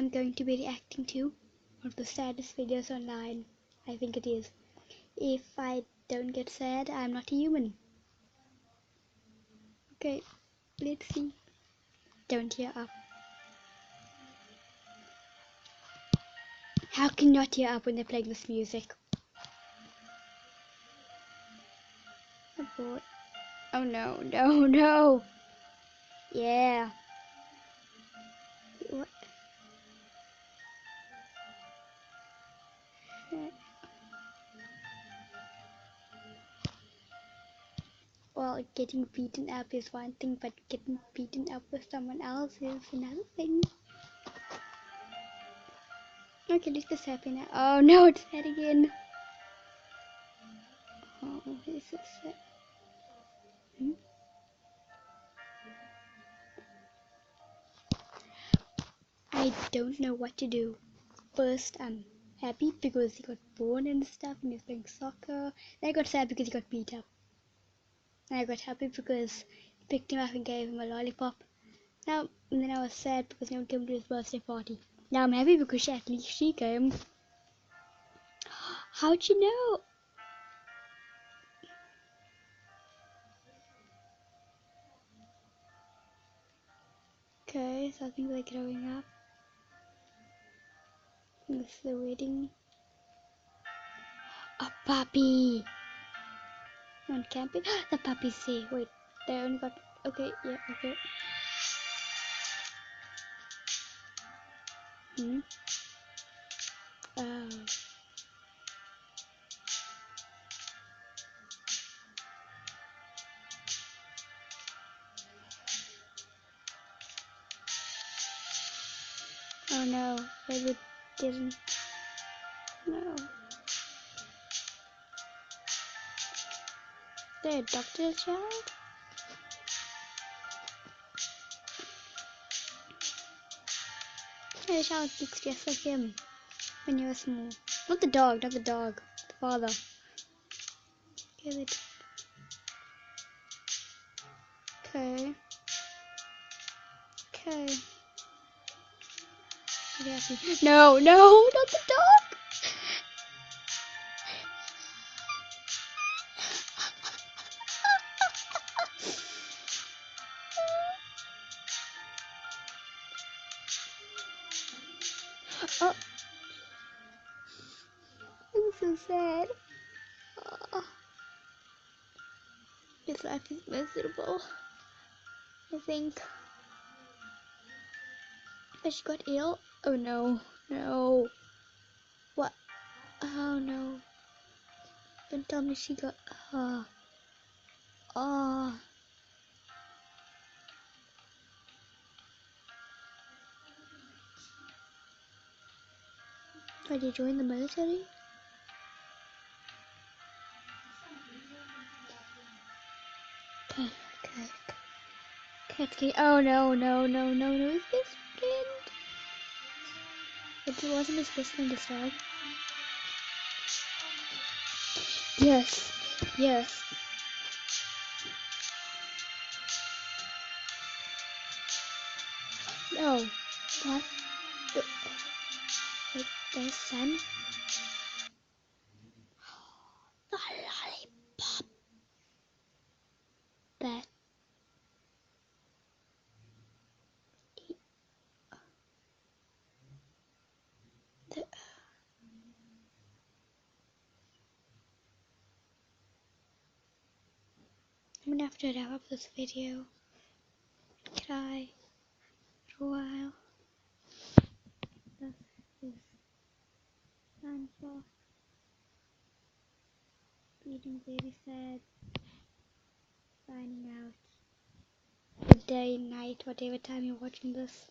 I'm going to be reacting to one of the saddest videos online. I think it is. If I don't get sad, I'm not a human. Okay, let's see. Don't tear up. How can you not tear up when they're playing this music? Oh no, no, no! Yeah. What? Well, getting beaten up is one thing, but getting beaten up with someone else is another thing. Okay, let's just happy now. Oh no, it's sad again. Oh, this is sad. I don't know what to do. First, I'm happy because he got born and stuff and he's playing soccer. Then I got sad because he got beat up. And I got happy because he picked him up and gave him a lollipop. And then I was sad because no one came to his birthday party. Now I'm happy because at least she came. How'd you know? Okay, so I think they're growing up. This is the wedding. A puppy! On camping? The puppy's here. Wait, they only got. Okay, yeah, okay. Oh. Oh no, they didn't. No. They adopted a child? Yeah, the child looks just like him when he was small. Not the dog, not the dog. The father. Okay. Okay. No, no, not the dog! Oh. I'm so sad. Oh. His life is miserable. I think. But she got ill? Oh no, no. What? Oh no. Don't tell me she got. Oh. Did you join the military? Okay, okay. Okay. Oh no, no, no, no, no. His best friend. It wasn't his best friend this time. Yes, yes. No. What? Wait, there's sun? The lollipop. That. I'm gonna have to wrap up this video. Cry for a while. This is Sunflower. Feeling very sad. Signing out. Good day, night, whatever time you're watching this.